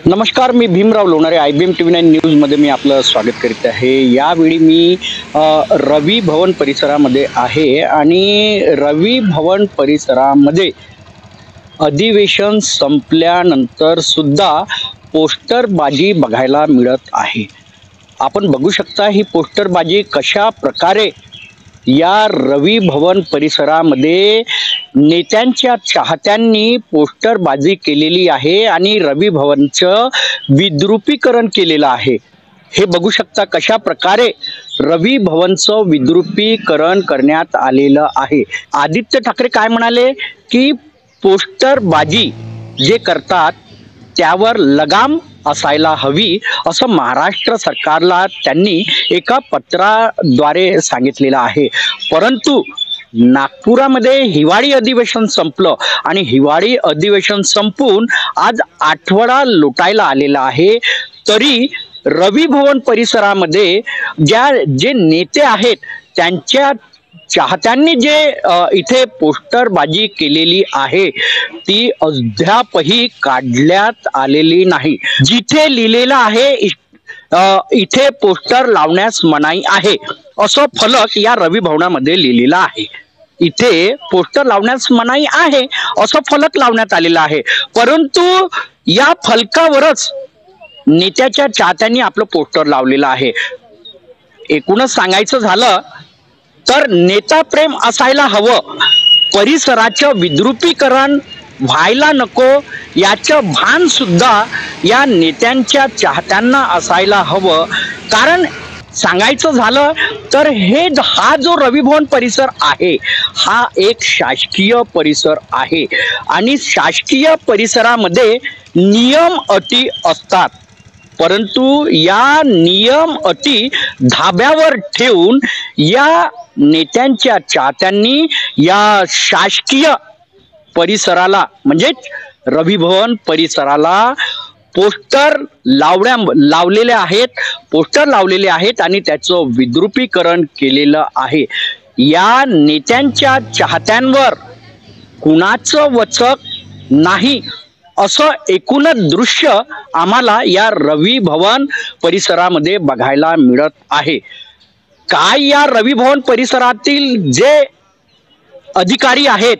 नमस्कार, मी Bhimrao Lonare. IBM TV9 news मध्ये मी आपलं स्वागत करीत आहे. यावेळी मी रवी भवन परिसरामध्ये आहे आणि रवी भवन परिसरामध्ये अधिवेशन संपल्यानंतर सुद्धा पोस्टरबाजी बघायला मिळत आहे. आपण बघू शकता ही पोस्टरबाजी कशा प्रकारे या रवी भवन परिसरामध्ये नेत्यांच्या चाहत्यांनी पोस्टरबाजी केलेली आहे आणि रवी भवनचं विद्रुपीकरण केलेलं आहे. हे बघू शकता कशा प्रकारे रवी भवनचं विद्रुपीकरण करण्यात आलेलं आहे. आदित्य ठाकरे काय म्हणाले की पोस्टरबाजी जे करतात त्यावर लगाम असायला हवी असं महाराष्ट्र सरकारला त्यांनी एका पत्राद्वारे सांगितलेलं आहे. परंतु नागपुरामध्ये हिवाळी अधिवेशन संपलं आणि हिवाळी अधिवेशन संपून आज आठवडा लोटायला आलेला आहे. तरी रवी भवन परिसरामध्ये जे नेते आहेत त्यांच्या चाहत्यांनी जे इथे पोस्टरबाजी केलेली आहे ती अद्यापही काढण्यात आलेली नाही. जिथे लिहिलेलं आहे इथे पोस्टर लावण्यास मनाई आहे असं फलक या रवी भवनामध्ये लिहिलेला आहे. इथे पोस्टर लावण्यास मनाई आहे असं फलक लावण्यात आलेला आहे. परंतु या फलकावरच नेत्याच्या चाहत्यांनी आपलं पोस्टर लावलेलं आहे. एकूणच सांगायचं झालं तर नेता प्रेम असायला हवं, परिसराचं विद्रुपीकरण व्हायला नको याचं भान सुद्धा या नेत्यांच्या चाहत्यांना असायला हवं. कारण सांगायचं झालं तर हा जो रवी भवन परिसर आहे हा एक शासकीय परिसर आहे आणि शासकीय परिसरामध्ये नियम अटी असतात. परंतु या नियम अटी धाब्यावर ठेवून या नेत्यांच्या चाहत्यांनी या शासकीय परिसराला म्हणजेच रवी भवन परिसराला पोस्टर लावलेले आहेत आणि त्याचं विद्रुपीकरण केलेलं आहे. या नेत्यांच्या चाहत्यांवर कुणाचं वचक नाही असं एकूणच दृश्य आम्हाला या रवी भवन परिसरामध्ये बघायला मिळत आहे. काय या रवी भवन परिसरातील जे अधिकारी आहेत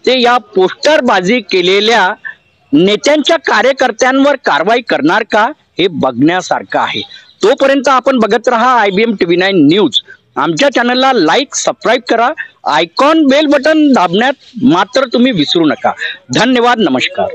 ते या पोस्टरबाजी केलेल्या नेत्यांच्या कार्यकर्त्यांवर कारवाई करणार का हे बघण्यासारखं आहे. तोपर्यंत आपण बघत राहा IBM TV9 न्यूज. आमच्या चॅनलला लाईक सबस्क्राईब करा. आयकॉन बेल बटन दाबण्यात मात्र तुम्ही विसरू नका. धन्यवाद. नमस्कार.